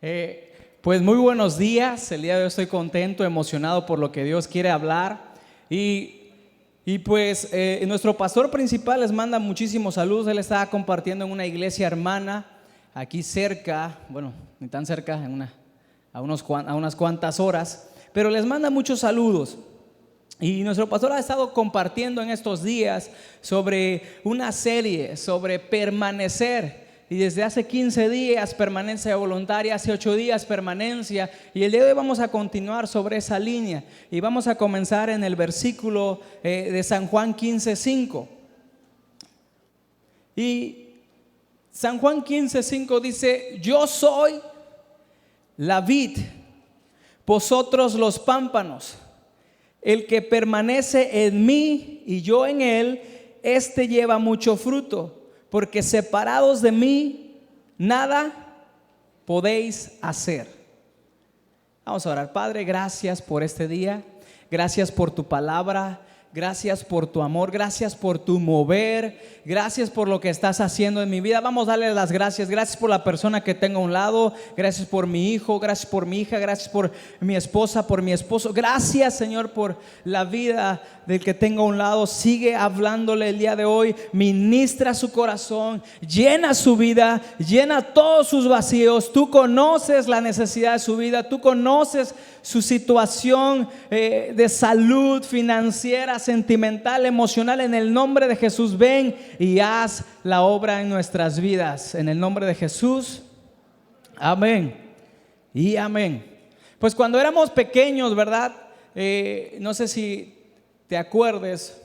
Pues muy buenos días. El día de hoy estoy contento, emocionado por lo que Dios quiere hablar. Nuestro pastor principal les manda muchísimos saludos. Él estaba compartiendo en una iglesia hermana aquí cerca, bueno, ni tan cerca, a unas cuantas horas, pero les manda muchos saludos. Y nuestro pastor ha estado compartiendo en estos días sobre una serie, sobre permanecer. Y desde hace 15 días permanencia voluntaria, hace 8 días permanencia. Y el día de hoy vamos a continuar sobre esa línea. Y vamos a comenzar en el versículo de San Juan 15:5. Y San Juan 15:5 dice: yo soy la vid, vosotros los pámpanos. El que permanece en mí y yo en él, éste lleva mucho fruto. Porque separados de mí, nada podéis hacer. Vamos a orar. Padre, gracias por este día. Gracias por tu palabra. Gracias por tu amor, gracias por tu mover, gracias por lo que estás haciendo en mi vida. Vamos a darle las gracias. Gracias por la persona que tengo a un lado, gracias por mi hijo, gracias por mi hija, gracias por mi esposa, por mi esposo. Gracias, Señor, por la vida del que tengo a un lado. Sigue hablándole el día de hoy, ministra su corazón, llena su vida, llena todos sus vacíos. Tú conoces la necesidad de su vida, tú conoces su situación de salud financiera, sentimental, emocional. En el nombre de Jesús, ven y haz la obra en nuestras vidas. En el nombre de Jesús, amén y amén. Pues cuando éramos pequeños, ¿verdad? No sé si te acuerdes,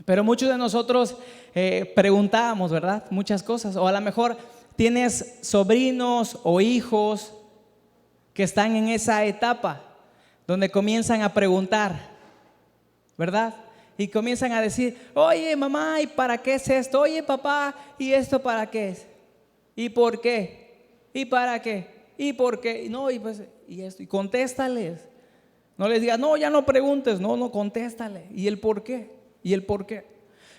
pero muchos de nosotros preguntábamos, ¿verdad? Muchas cosas. O a lo mejor tienes sobrinos o hijos que están en esa etapa donde comienzan a preguntar, ¿verdad? Y comienzan a decir: oye, mamá, ¿y para qué es esto? Oye, papá, ¿y esto para qué es? ¿Y por qué? ¿Y para qué? ¿Y por qué? No, y pues, y esto, y contéstales. No les digas: no, ya no preguntes. No, contéstale. ¿Y el por qué? ¿Y el por qué?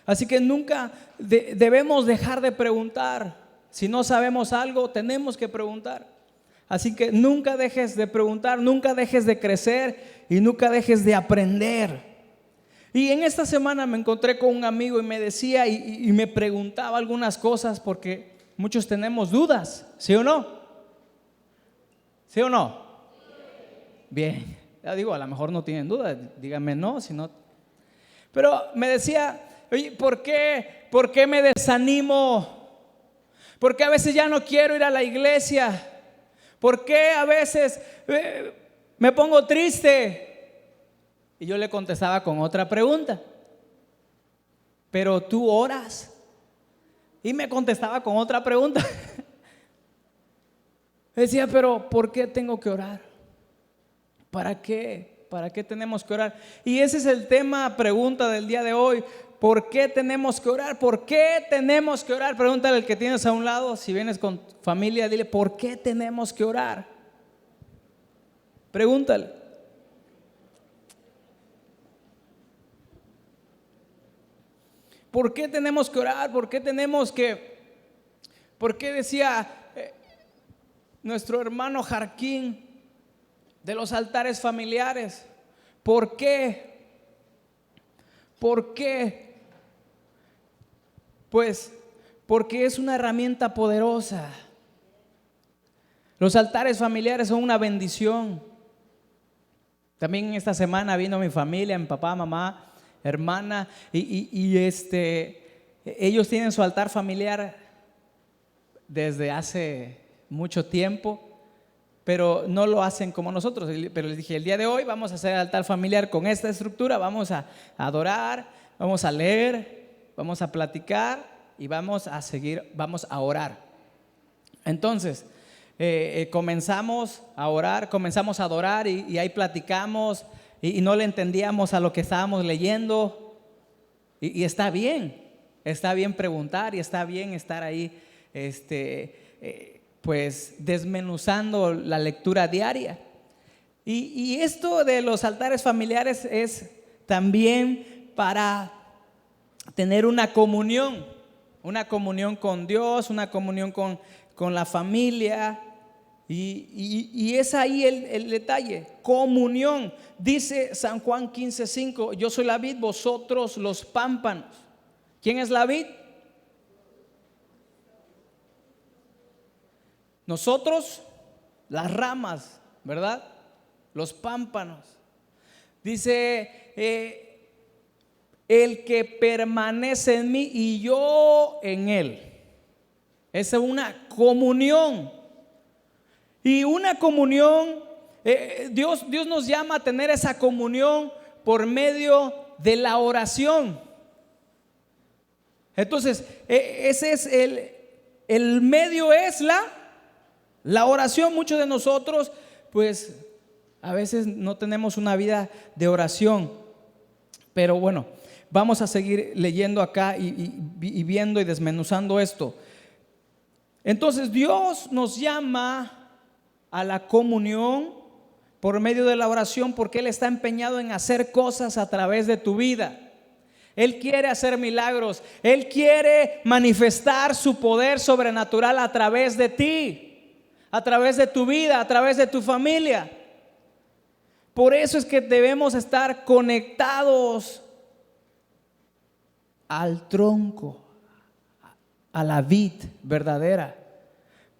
Así que nunca debemos dejar de preguntar. Si no sabemos algo, tenemos que preguntar. Así que nunca dejes de preguntar, nunca dejes de crecer y nunca dejes de aprender. Y en esta semana me encontré con un amigo y me decía y me preguntaba algunas cosas, porque muchos tenemos dudas, ¿sí o no? ¿Sí o no? Bien, ya digo, a lo mejor no tienen dudas, díganme no, si no. Pero me decía: oye, ¿por qué me desanimo? ¿Por qué a veces ya no quiero ir a la iglesia? ¿Por qué a veces me pongo triste? Y yo le contestaba con otra pregunta: ¿pero tú oras? Y me contestaba con otra pregunta. Decía: pero ¿por qué tengo que orar? ¿Para qué? ¿Para qué tenemos que orar? Y ese es el tema, pregunta del día de hoy. ¿Por qué tenemos que orar? ¿Por qué tenemos que orar? Pregúntale al que tienes a un lado. Si vienes con familia, dile: ¿por qué tenemos que orar? Pregúntale. ¿Por qué tenemos que orar? ¿Por qué decía nuestro hermano Jarquín de los altares familiares? ¿Por qué? ¿Por qué? Pues porque es una herramienta poderosa. Los altares familiares son una bendición. También esta semana vino mi familia, mi papá, mamá, hermana, ellos tienen su altar familiar desde hace mucho tiempo, pero no lo hacen como nosotros. Pero les dije: el día de hoy vamos a hacer el altar familiar con esta estructura. Vamos a adorar, vamos a leer, vamos a platicar y vamos a seguir, vamos a orar. Entonces comenzamos a orar, comenzamos a adorar y ahí platicamos y no le entendíamos a lo que estábamos leyendo. Y está bien preguntar y está bien estar ahí pues desmenuzando la lectura diaria. Y esto de los altares familiares es también para tener una comunión con Dios, una comunión con la familia. Y es ahí el detalle, comunión. Dice San Juan 15:5, yo soy la vid, vosotros los pámpanos. ¿Quién es la vid? Nosotros, las ramas, ¿verdad? Los pámpanos. Dice, el que permanece en mí y yo en él. Esa es una comunión. Y una comunión, Dios nos llama a tener esa comunión por medio de la oración. Entonces, ese es el medio, es la oración. Muchos de nosotros, pues, a veces no tenemos una vida de oración. Pero bueno, vamos a seguir leyendo acá y viendo y desmenuzando esto. Entonces, Dios nos llama a la comunión por medio de la oración, porque Él está empeñado en hacer cosas a través de tu vida. Él quiere hacer milagros. Él quiere manifestar su poder sobrenatural a través de ti, a través de tu vida, a través de tu familia. Por eso es que debemos estar conectados al tronco, a la vid verdadera,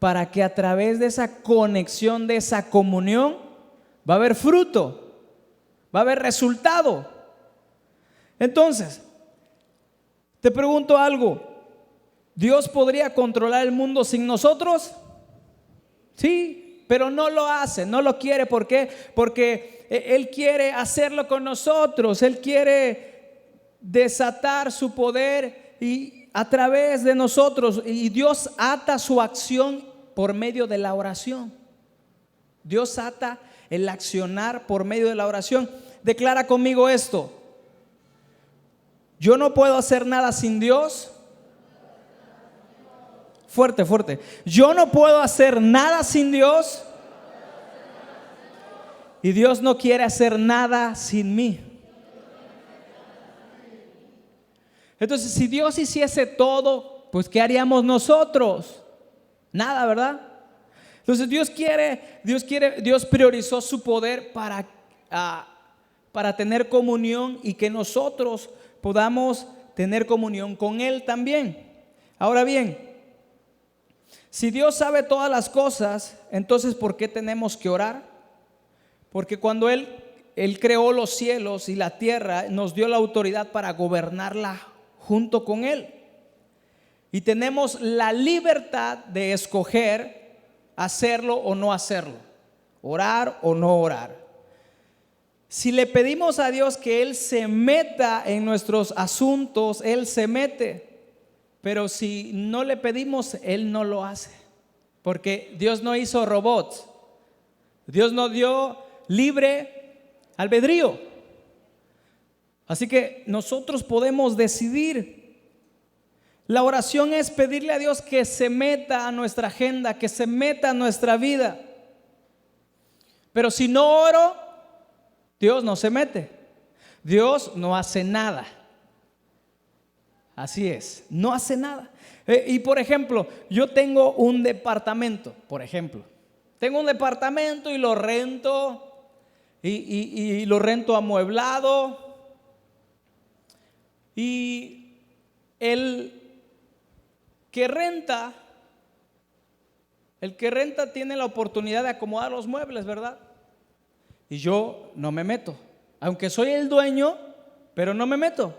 para que a través de esa conexión, de esa comunión, va a haber fruto, va a haber resultado. Entonces, te pregunto algo: ¿Dios podría controlar el mundo sin nosotros? Sí, pero no lo hace, no lo quiere. ¿Por qué? Porque Él quiere hacerlo con nosotros. Él quiere desatar su poder y a través de nosotros. Y Dios ata su acción por medio de la oración. Dios ata el accionar por medio de la oración. Declara conmigo esto: yo no puedo hacer nada sin Dios. Fuerte, fuerte. Yo no puedo hacer nada sin Dios. Y Dios no quiere hacer nada sin mí. Entonces, si Dios hiciese todo, pues ¿qué haríamos nosotros? Nada, ¿verdad? Entonces Dios priorizó su poder para tener comunión y que nosotros podamos tener comunión con Él también. Ahora bien, si Dios sabe todas las cosas, entonces ¿por qué tenemos que orar? Porque cuando Él creó los cielos y la tierra, nos dio la autoridad para gobernarla junto con Él. Y tenemos la libertad de escoger hacerlo o no hacerlo, orar o no orar. Si le pedimos a Dios que Él se meta en nuestros asuntos, Él se mete. Pero si no le pedimos, Él no lo hace. Porque Dios no hizo robots. Dios nos dio libre albedrío. Así que nosotros podemos decidir. La oración es pedirle a Dios que se meta a nuestra agenda, que se meta a nuestra vida. Pero si no oro, Dios no se mete. Dios no hace nada. Así es, no hace nada. Y por ejemplo, yo tengo un departamento, tengo un departamento y lo rento, y lo rento amueblado. Y el que renta tiene la oportunidad de acomodar los muebles, ¿verdad? Y yo no me meto, aunque soy el dueño, pero no me meto.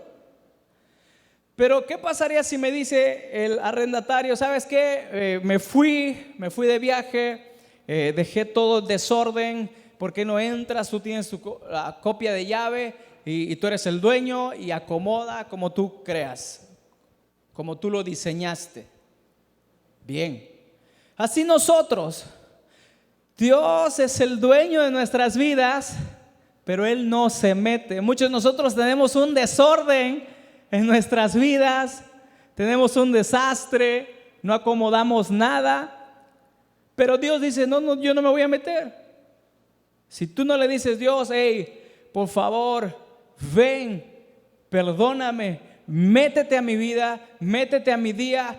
Pero ¿qué pasaría si me dice el arrendatario: ¿sabes qué? Me fui de viaje, dejé todo en desorden, ¿por qué no entras? Tú tienes la copia de llave y tú eres el dueño y acomoda como tú creas, como tú lo diseñaste. Bien, así nosotros, Dios es el dueño de nuestras vidas, pero Él no se mete. Muchos de nosotros tenemos un desorden en nuestras vidas, tenemos un desastre, no acomodamos nada, pero Dios dice: no, yo no me voy a meter. Si tú no le dices: Dios, hey, por favor, ven, perdóname, métete a mi vida, métete a mi día,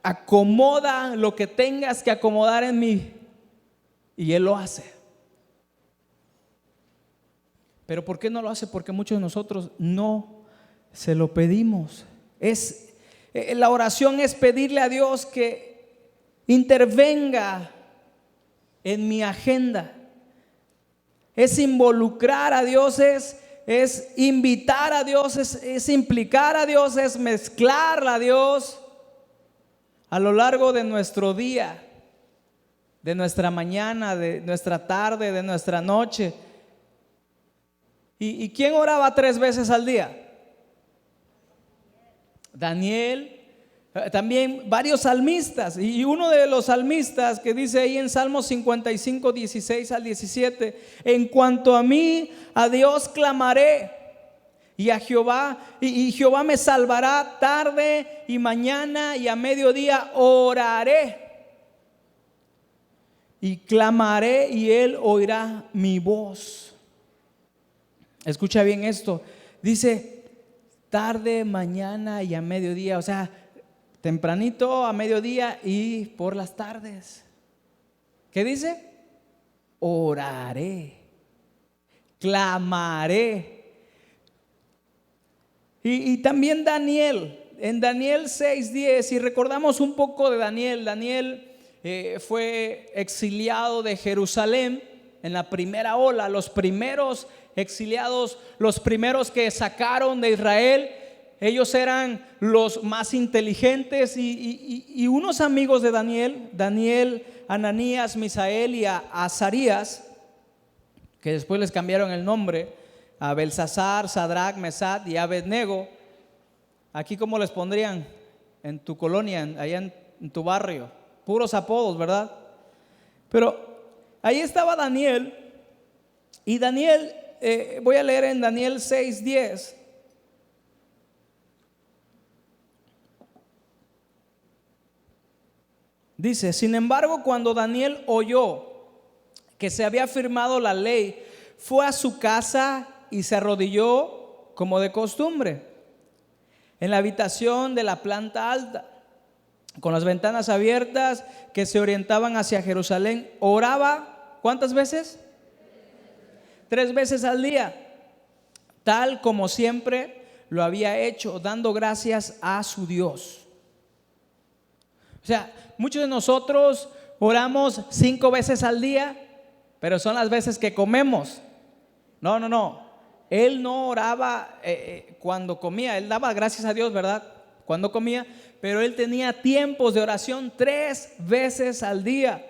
acomoda lo que tengas que acomodar en mí, y Él lo hace. Pero ¿por qué no lo hace? Porque muchos de nosotros no se lo pedimos. La oración es pedirle a Dios que intervenga en mi agenda. Es involucrar a Dios, es invitar a Dios, es implicar a Dios, es mezclar a Dios a lo largo de nuestro día, de nuestra mañana, de nuestra tarde, de nuestra noche. ¿Y quién oraba 3 veces al día? Daniel. También varios salmistas, y uno de los salmistas que dice ahí en Salmos 55, 16 al 17: en cuanto a mí, a Dios clamaré, y a Jehová, y Jehová me salvará. Tarde y mañana y a mediodía oraré y clamaré, y Él oirá mi voz. Escucha bien esto, dice tarde, mañana y a mediodía, o sea, tempranito, a mediodía y por las tardes. ¿Qué dice? Oraré, clamaré. Y también Daniel, en Daniel 6:10, si recordamos un poco de Daniel fue exiliado de Jerusalén en la primera ola. Los primeros exiliados, los primeros que sacaron de Israel, ellos eran los más inteligentes, y unos amigos de Daniel, Ananías, Misael y a Azarías, que después les cambiaron el nombre a Belsasar, Sadrach, Mesach y Abednego. Aquí, ¿cómo les pondrían en tu colonia, allá en tu barrio? Puros apodos, ¿verdad? Pero ahí estaba Daniel, y Daniel, voy a leer en Daniel 6:10. Dice: sin embargo, cuando Daniel oyó que se había firmado la ley, fue a su casa y se arrodilló como de costumbre en la habitación de la planta alta, con las ventanas abiertas que se orientaban hacia Jerusalén. Oraba, ¿cuántas veces? 3 veces al día, tal como siempre lo había hecho, dando gracias a su Dios. O sea, muchos de nosotros oramos 5 veces al día, pero son las veces que comemos. No. Él no oraba cuando comía. Él daba gracias a Dios, ¿verdad? Cuando comía, pero él tenía tiempos de oración 3 veces al día.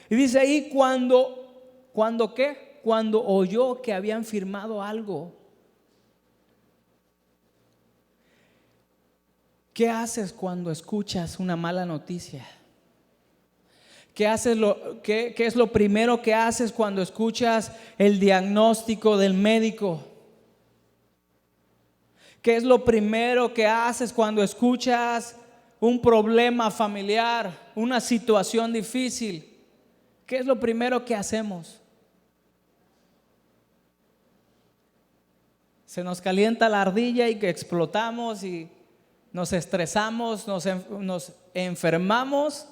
Y dice ahí, ¿cuándo qué? Cuando oyó que habían firmado algo. ¿Qué haces cuando escuchas una mala noticia? ¿Qué es lo primero que haces cuando escuchas el diagnóstico del médico? ¿Qué es lo primero que haces cuando escuchas un problema familiar, una situación difícil? ¿Qué es lo primero que hacemos? Se nos calienta la ardilla y que explotamos y nos estresamos, nos enfermamos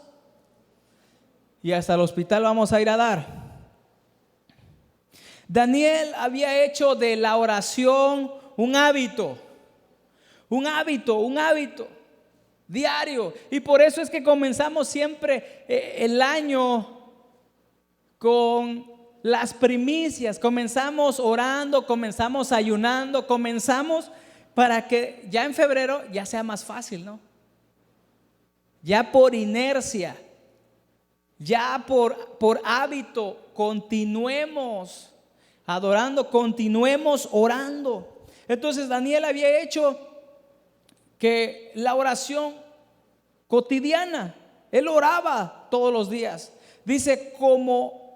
y hasta el hospital vamos a ir a dar. Daniel había hecho de la oración un hábito diario, y por eso es que comenzamos siempre el año con las primicias. Comenzamos orando, comenzamos ayunando, comenzamos para que ya en febrero ya sea más fácil, ¿no? Ya por inercia, ya por hábito, continuemos adorando, continuemos orando. Entonces Daniel había hecho que la oración cotidiana, él oraba todos los días. Dice, como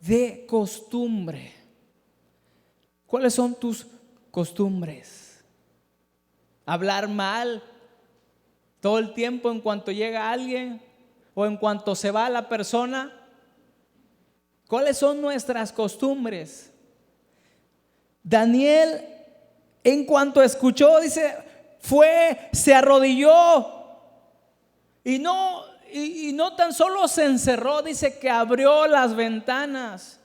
de costumbre. ¿Cuáles son tus costumbres? Hablar mal todo el tiempo en cuanto llega alguien o en cuanto se va la persona. ¿Cuáles son nuestras costumbres? Daniel, en cuanto escuchó, dice, se arrodilló Y no tan solo se encerró, dice que abrió las ventanas.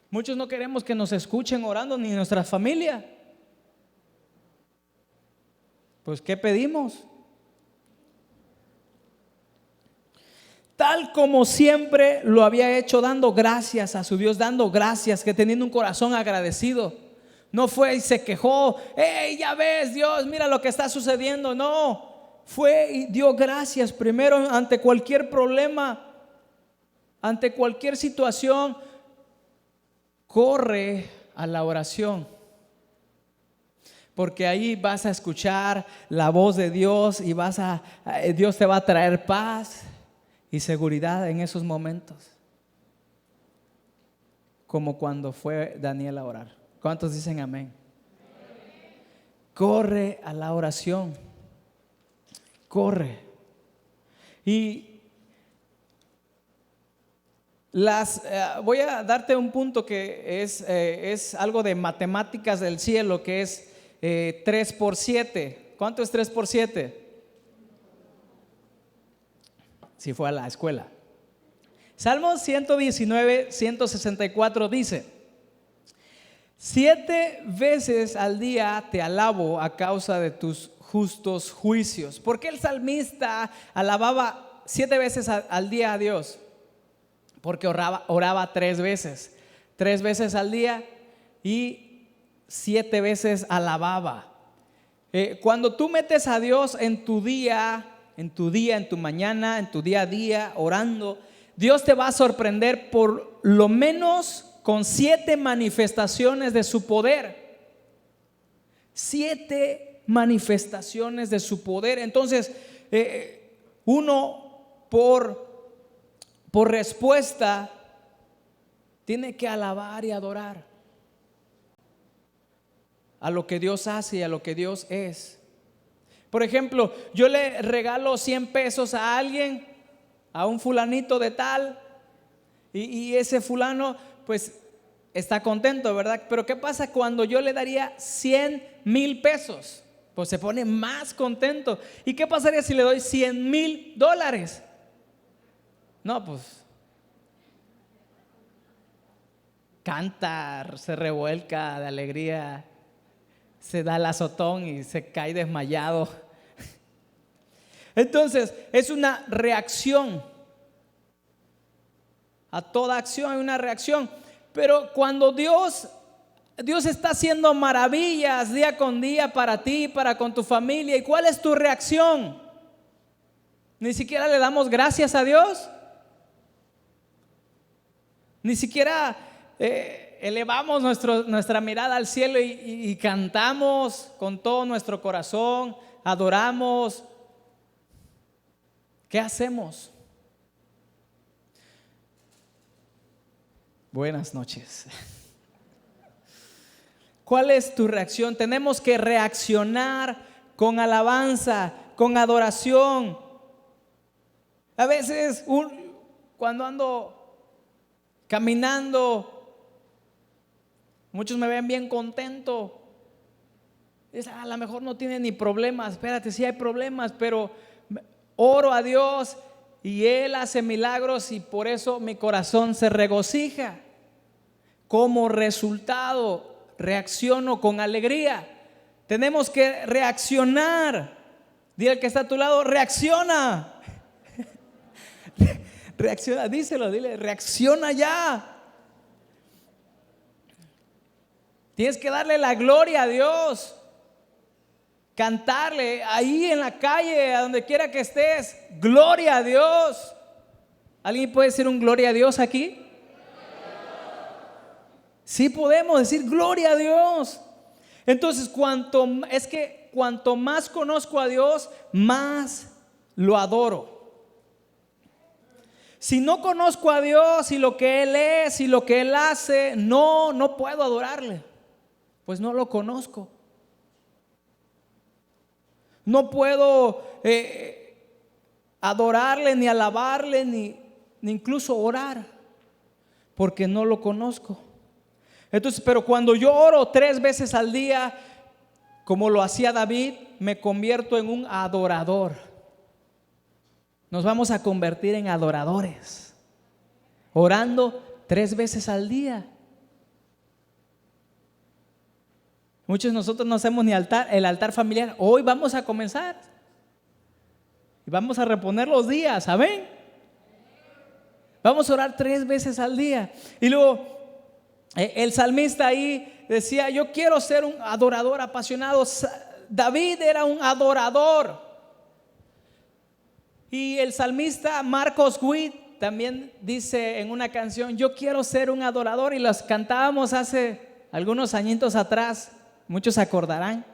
Muchos no queremos que nos escuchen orando, ni nuestra familia. Pues ¿qué pedimos? Tal como siempre lo había hecho, dando gracias a su Dios, dando gracias, que teniendo un corazón agradecido. No fue y se quejó, hey, ya ves Dios, mira lo que está sucediendo. No, fue y dio gracias primero ante cualquier problema, ante cualquier situación. Corre a la oración, porque ahí vas a escuchar la voz de Dios y Dios te va a traer paz y seguridad en esos momentos, como cuando fue Daniel a orar. ¿Cuántos dicen amén? Corre a la oración, corre. Y voy a darte un punto que es algo de matemáticas del cielo, que es 3 por 7. ¿Cuánto es 3 por 7? Si fue a la escuela. Salmo 119, 164 dice: 7 veces al día te alabo a causa de tus justos juicios. ¿Por qué el salmista alababa 7 veces al día a Dios? Porque oraba 3 veces al día y 7 veces alababa. Cuando tú metes a Dios en tu mañana, en tu día a día, orando, Dios te va a sorprender por lo menos con 7 manifestaciones de su poder. 7 manifestaciones de su poder. Entonces, uno por respuesta tiene que alabar y adorar a lo que Dios hace y a lo que Dios es. Por ejemplo, yo le regalo 100 pesos a alguien, a un fulanito de tal, y ese fulano pues está contento, ¿verdad? Pero ¿qué pasa cuando yo le daría 100,000 pesos? Pues se pone más contento. ¿Y qué pasaría si le doy $100,000? No, pues canta, se revuelca de alegría, se da el azotón y se cae desmayado. Entonces, es una reacción. A toda acción hay una reacción. Pero cuando Dios está haciendo maravillas día con día para ti, para con tu familia, ¿y cuál es tu reacción? Ni siquiera le damos gracias a Dios. Ni siquiera elevamos nuestra mirada al cielo y cantamos con todo nuestro corazón, adoramos. ¿Qué hacemos? Buenas noches. ¿Cuál es tu reacción? Tenemos que reaccionar con alabanza, con adoración. A veces cuando ando caminando, muchos me ven bien contento. Dicen, a lo mejor no tiene ni problemas. Espérate, sí hay problemas, pero oro a Dios y Él hace milagros y por eso mi corazón se regocija. Como resultado, reacciono con alegría. Tenemos que reaccionar. Dile al que está a tu lado, reacciona. Reacciona, díselo, dile, reacciona ya. Tienes que darle la gloria a Dios. Cantarle ahí en la calle, a donde quiera que estés, gloria a Dios. ¿Alguien puede decir un gloria a Dios aquí? Sí podemos decir gloria a Dios. Entonces, cuanto más conozco a Dios, más lo adoro. Si no conozco a Dios y lo que Él es y lo que Él hace, no puedo adorarle, pues no lo conozco. No puedo adorarle, ni alabarle, ni incluso orar, porque no lo conozco. Entonces, pero cuando yo oro 3 veces al día, como lo hacía David, me convierto en un adorador. Nos vamos a convertir en adoradores, orando 3 veces al día. Muchos de nosotros no hacemos ni el altar familiar. Hoy vamos a comenzar y vamos a reponer los días, amén. Vamos a orar 3 veces al día. Y luego el salmista ahí decía: yo quiero ser un adorador apasionado. David era un adorador. Y el salmista Marcos Witt también dice en una canción: yo quiero ser un adorador. Y las cantábamos hace algunos añitos atrás, muchos se acordarán,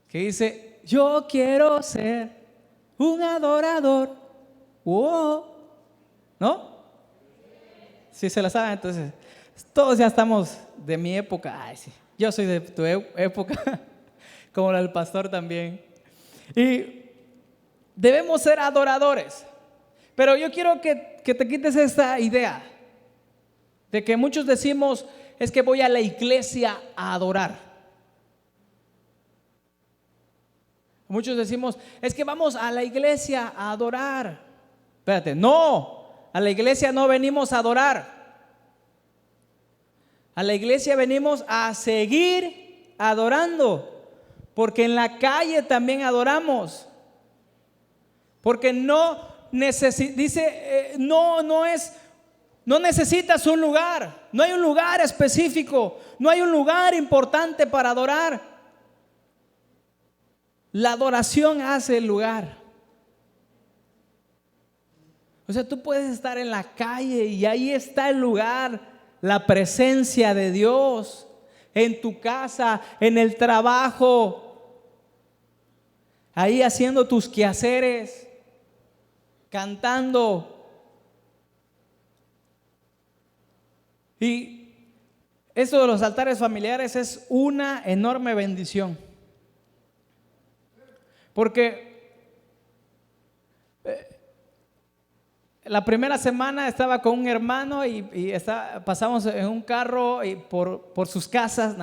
que dice: yo quiero ser un adorador. ¿No? Si se la saben, entonces todos ya estamos de mi época. Ay, sí, yo soy de tu época, como la del pastor también. Y debemos ser adoradores. Pero yo quiero que te quites esta idea de que muchos decimos: es que voy a la iglesia a adorar. Muchos decimos: es que vamos a la iglesia a adorar. Espérate, no, a la iglesia no venimos a adorar. A la iglesia venimos a seguir adorando, porque en la calle también adoramos. Porque no necesitas un lugar, no hay un lugar específico, no hay un lugar importante para adorar. La adoración hace el lugar. O sea, tú puedes estar en la calle y ahí está el lugar, la presencia de Dios, en tu casa, en el trabajo, ahí haciendo tus quehaceres, cantando. Y esto de los altares familiares es una enorme bendición, porque la primera semana estaba con un hermano y pasamos en un carro y por sus casas,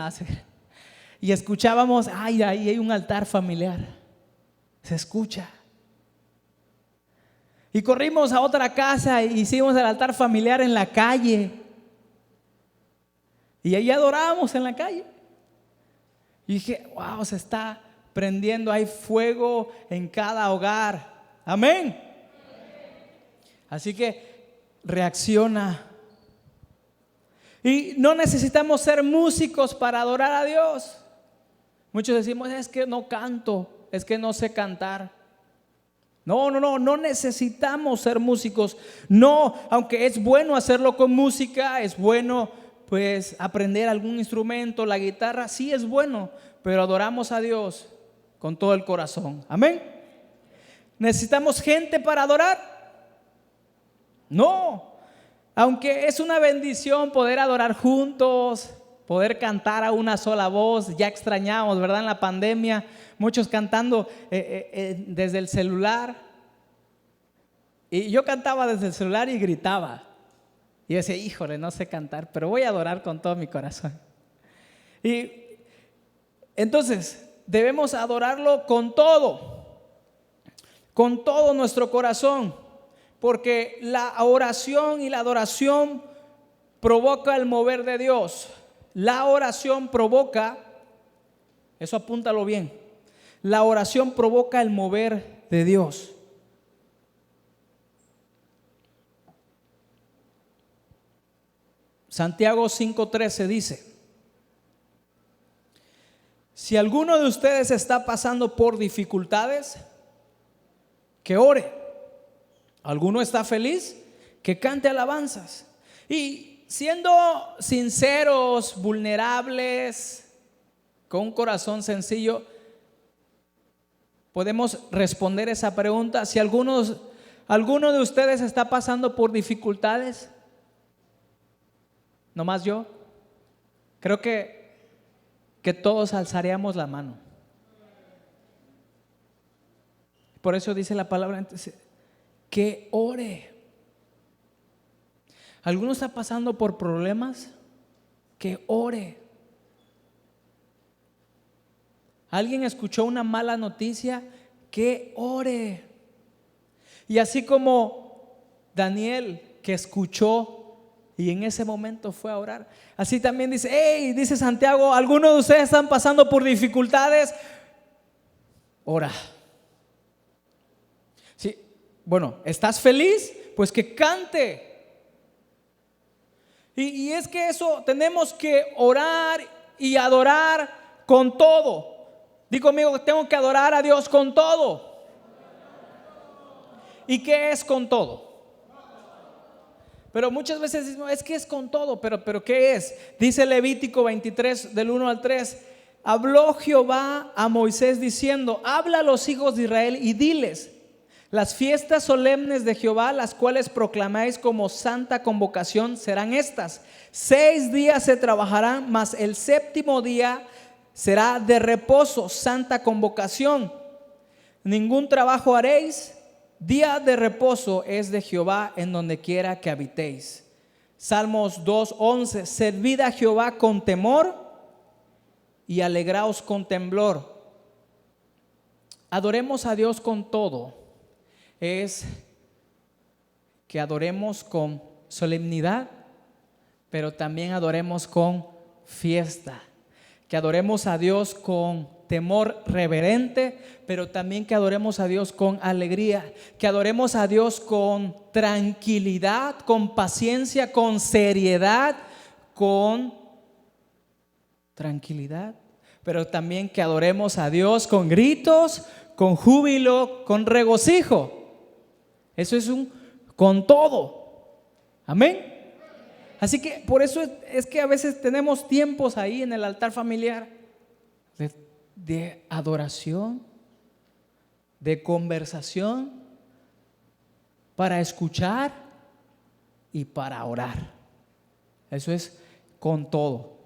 y escuchábamos: ay, ahí hay un altar familiar, se escucha. Y corrimos a otra casa e hicimos el altar familiar en la calle, y ahí adorábamos en la calle. Y dije: wow, se está prendiendo, hay fuego en cada hogar, amén. Así que reacciona. Y no necesitamos ser músicos para adorar a Dios. Muchos decimos: es que no canto, es que no sé cantar. No necesitamos ser músicos. No, aunque es bueno hacerlo con música, es bueno pues aprender algún instrumento, la guitarra, sí es bueno, pero adoramos a Dios con todo el corazón, amén. ¿Necesitamos gente para adorar? No, aunque es una bendición poder adorar juntos, poder cantar a una sola voz. Ya extrañamos, ¿verdad? En la pandemia, muchos cantando desde el celular. Y yo cantaba desde el celular y gritaba. Y yo decía: híjole, no sé cantar, pero voy a adorar con todo mi corazón. Y entonces debemos adorarlo con todo nuestro corazón. Porque la oración y la adoración provoca el mover de Dios. La oración provoca, eso apúntalo bien, la oración provoca el mover de Dios. Santiago 5:13 dice: si alguno de ustedes está pasando por dificultades, que ore. ¿Alguno está feliz? Que cante alabanzas. Y siendo sinceros, vulnerables, con un corazón sencillo, podemos responder esa pregunta. Si alguno de ustedes está pasando por dificultades, nomás yo, creo que todos alzaríamos la mano. Por eso dice la palabra que ore. ¿Alguno está pasando por problemas? Que ore. ¿Alguien escuchó una mala noticia? Que ore. Y así como Daniel, que escuchó y en ese momento fue a orar, así también dice, hey, dice Santiago, algunos de ustedes están pasando por dificultades, ora. Sí, bueno, ¿estás feliz? Pues que cante. Y es que eso tenemos que orar y adorar con todo. Digo conmigo, tengo que adorar a Dios con todo. ¿Y qué es con todo? Pero muchas veces decimos, es que es con todo, pero ¿qué es? Dice Levítico 23 del 1 al 3, habló Jehová a Moisés diciendo, habla a los hijos de Israel y diles, las fiestas solemnes de Jehová, las cuales proclamáis como santa convocación, serán estas: 6 días se trabajarán, mas el séptimo día será de reposo, santa convocación. Ningún trabajo haréis, día de reposo es de Jehová en donde quiera que habitéis. Salmos 2:11, servid a Jehová con temor y alegraos con temblor. Adoremos a Dios con todo. Es que adoremos con solemnidad, pero también adoremos con fiesta. Que adoremos a Dios con temor reverente, pero también que adoremos a Dios con alegría. Que adoremos a Dios con tranquilidad, con paciencia, con seriedad, con tranquilidad. Pero también que adoremos a Dios con gritos, con júbilo, con regocijo. Eso es un con todo. Amén. Así que por eso es que a veces tenemos tiempos ahí en el altar familiar de adoración, de conversación, para escuchar y para orar. Eso es con todo.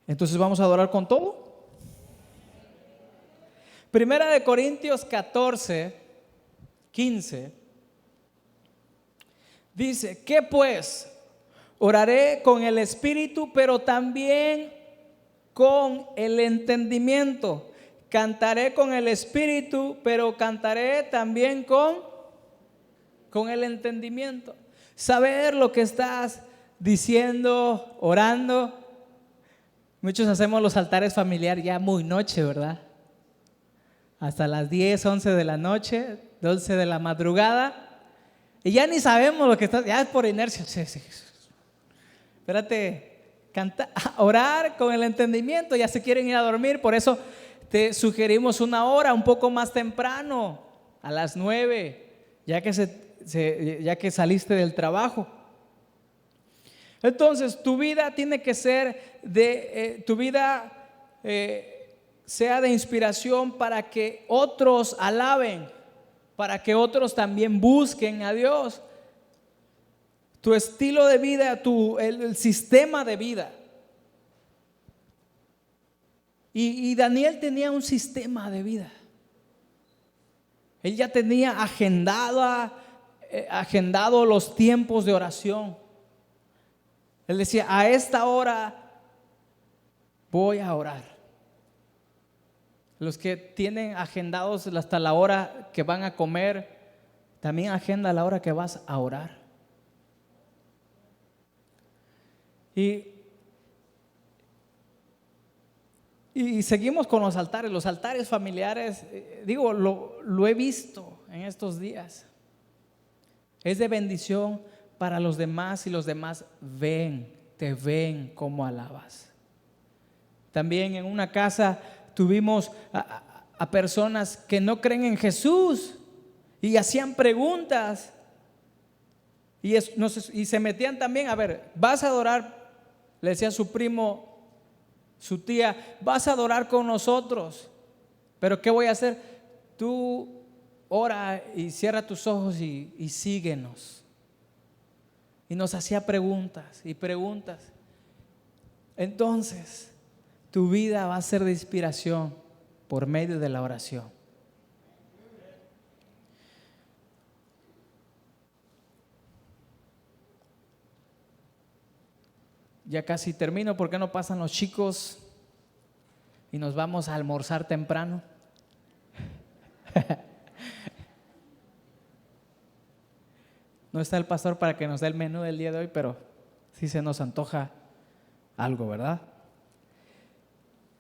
Entonces vamos a adorar con todo. Primera de Corintios 14:15 dice, ¿qué pues? Oraré con el espíritu, pero también con el entendimiento. Cantaré con el espíritu, pero cantaré también con el entendimiento. Saber lo que estás diciendo, orando. Muchos hacemos los altares familiares ya muy noche, ¿verdad? Hasta las 10, 11 de la noche, 12 de la madrugada, y ya ni sabemos lo que está, ya es por inercia. Sí. Espérate, orar con el entendimiento, ya se quieren ir a dormir, por eso te sugerimos una hora un poco más temprano, a las 9, ya que saliste del trabajo. Entonces, tu vida tiene que ser sea de inspiración para que otros alaben, para que otros también busquen a Dios. Tu estilo de vida, el sistema de vida. Y Daniel tenía un sistema de vida. Él ya tenía agendado los tiempos de oración. Él decía, a esta hora voy a orar. Los que tienen agendados hasta la hora que van a comer, también agenda la hora que vas a orar. Y seguimos con los altares familiares. Lo he visto en estos días. Es de bendición para los demás y los demás te ven cómo alabas. También en una casa tuvimos a personas que no creen en Jesús y hacían preguntas y se metían también, a ver, vas a adorar, le decía a su primo, su tía, vas a adorar con nosotros, pero ¿qué voy a hacer? Tú ora y cierra tus ojos y síguenos. Y nos hacía preguntas y preguntas. Entonces tu vida va a ser de inspiración por medio de la oración. Ya casi termino. ¿Por qué no pasan los chicos y nos vamos a almorzar temprano? No está el pastor para que nos dé el menú del día de hoy, pero sí se nos antoja algo, ¿verdad?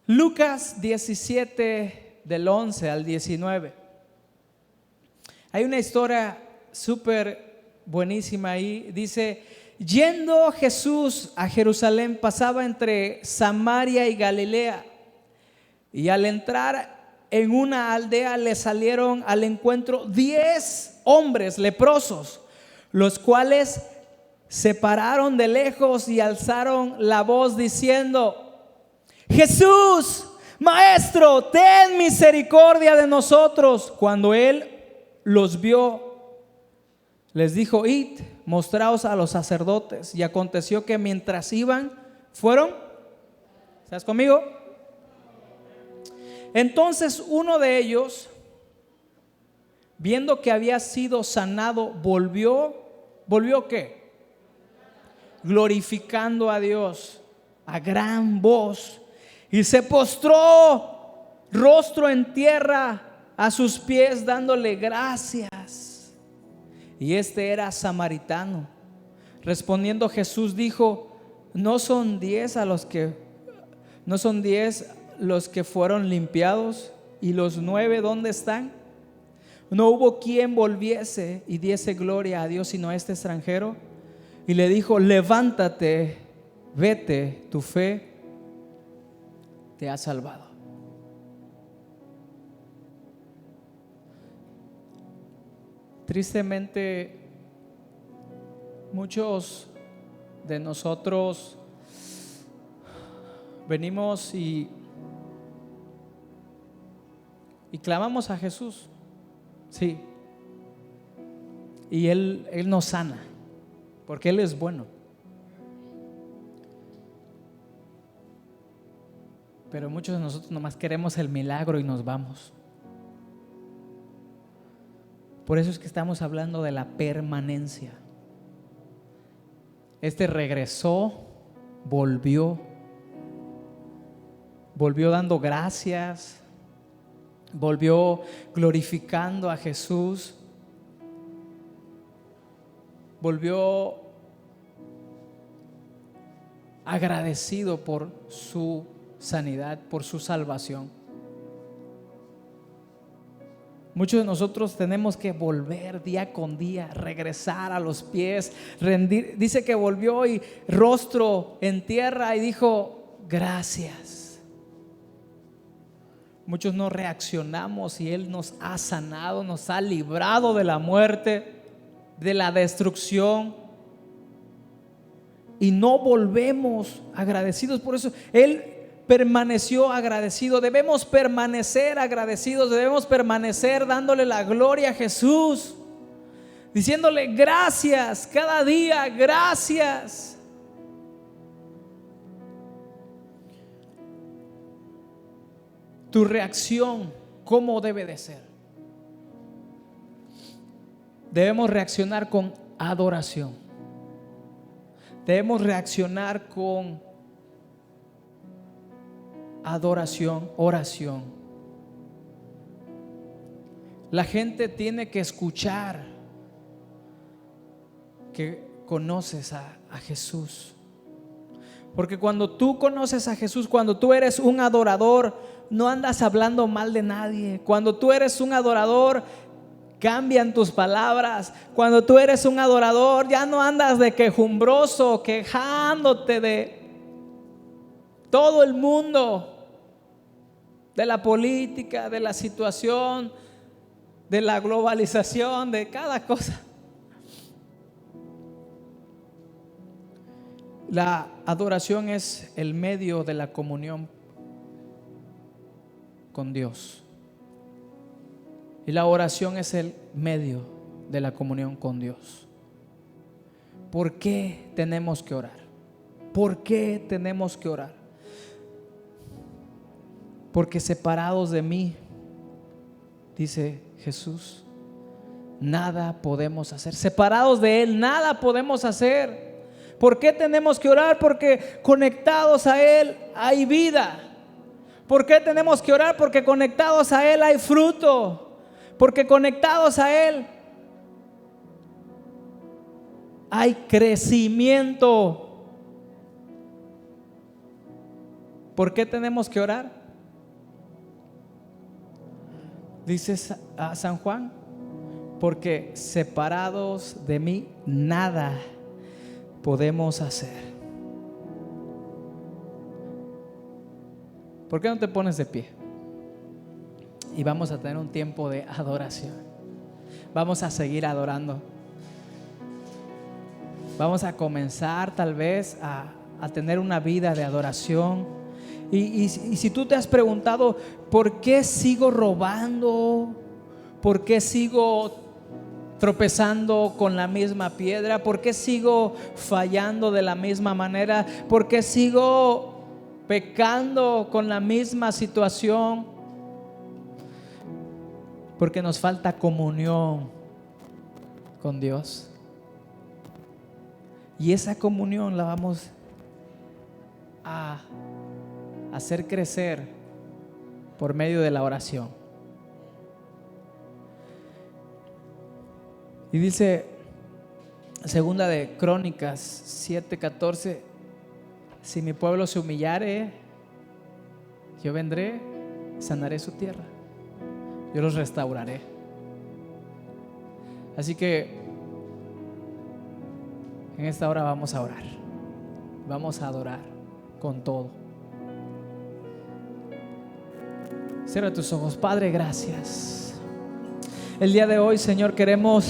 Lucas 17, del 11 al 19. Hay una historia súper buenísima ahí. Dice: yendo Jesús a Jerusalén, pasaba entre Samaria y Galilea. Y al entrar en una aldea le salieron al encuentro 10 hombres leprosos, los cuales se pararon de lejos y alzaron la voz diciendo: Jesús, Maestro, ten misericordia de nosotros. Cuando él los vio, les dijo: id, mostraos a los sacerdotes. Y aconteció que mientras iban, fueron, ¿estás conmigo? Entonces uno de ellos, viendo que había sido sanado, volvió ¿qué? Glorificando a Dios a gran voz, y se postró rostro en tierra a sus pies, dándole gracias. Y este era samaritano. Respondiendo Jesús dijo: ¿No son 10 los que fueron limpiados? ¿Y los 9 dónde están? No hubo quien volviese y diese gloria a Dios sino este extranjero. Y le dijo: levántate, vete, tu fe te ha salvado. Tristemente, muchos de nosotros venimos y clamamos a Jesús, sí, y Él nos sana, porque Él es bueno. Pero muchos de nosotros nomás queremos el milagro y nos vamos. Por eso es que estamos hablando de la permanencia. Este regresó, volvió dando gracias, volvió glorificando a Jesús, volvió agradecido por su sanidad, por su salvación. Muchos de nosotros tenemos que volver día con día, regresar a los pies, rendir. Dice que volvió y rostro en tierra y dijo: gracias. Muchos no reaccionamos y Él nos ha sanado, nos ha librado de la muerte, de la destrucción, y no volvemos agradecidos. Por eso Él permaneció agradecido. Debemos permanecer agradecidos, debemos permanecer dándole la gloria a Jesús, diciéndole gracias cada día, gracias. Tu reacción, ¿cómo debe de ser? Debemos reaccionar con adoración. Debemos reaccionar con adoración, oración. La gente tiene que escuchar que conoces a Jesús. Porque cuando tú conoces a Jesús, cuando tú eres un adorador, no andas hablando mal de nadie. Cuando tú eres un adorador, cambian tus palabras. Cuando tú eres un adorador, ya no andas de quejumbroso, quejándote de todo el mundo, de la política, de la situación, de la globalización, de cada cosa. La adoración es el medio de la comunión con Dios. Y la oración es el medio de la comunión con Dios. ¿Por qué tenemos que orar? ¿Por qué tenemos que orar? Porque separados de mí, dice Jesús, nada podemos hacer. Separados de Él, nada podemos hacer. ¿Por qué tenemos que orar? Porque conectados a Él hay vida. ¿Por qué tenemos que orar? Porque conectados a Él hay fruto. Porque conectados a Él hay crecimiento. ¿Por qué tenemos que orar? Dice a San Juan, porque separados de mí nada podemos hacer. ¿Por qué no te pones de pie? Y vamos a tener un tiempo de adoración. Vamos a seguir adorando. Vamos a comenzar tal vez a tener una vida de adoración. Y si tú te has preguntado, ¿por qué sigo robando? ¿Por qué sigo tropezando con la misma piedra? ¿Por qué sigo fallando de la misma manera? ¿Por qué sigo pecando con la misma situación? Porque nos falta comunión con Dios. Y esa comunión la vamos a hacer crecer por medio de la oración. Y dice segunda de Crónicas 7:14, si mi pueblo se humillare, yo vendré, sanaré su tierra, yo los restauraré. Así que en esta hora vamos a orar, vamos a adorar con todo. Cierra tus ojos. Padre, gracias. El día de hoy, Señor, queremos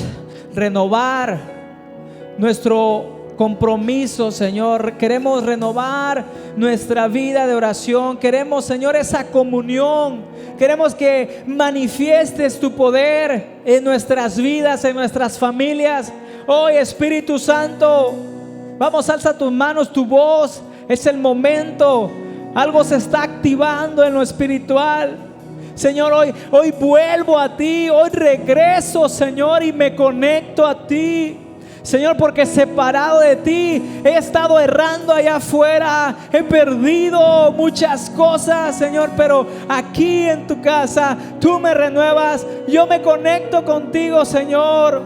renovar nuestro compromiso, Señor. Queremos renovar nuestra vida de oración. Queremos, Señor, esa comunión. Queremos que manifiestes tu poder en nuestras vidas, en nuestras familias. Hoy, Espíritu Santo, vamos, alza tus manos, tu voz. Es el momento. Algo se está activando en lo espiritual. Señor, hoy vuelvo a ti, hoy regreso, Señor, y me conecto a ti. Señor, porque separado de ti he estado errando allá afuera, he perdido muchas cosas, Señor, pero aquí en tu casa tú me renuevas, yo me conecto contigo, Señor.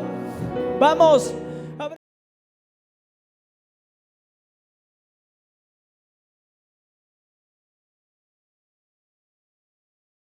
Vamos.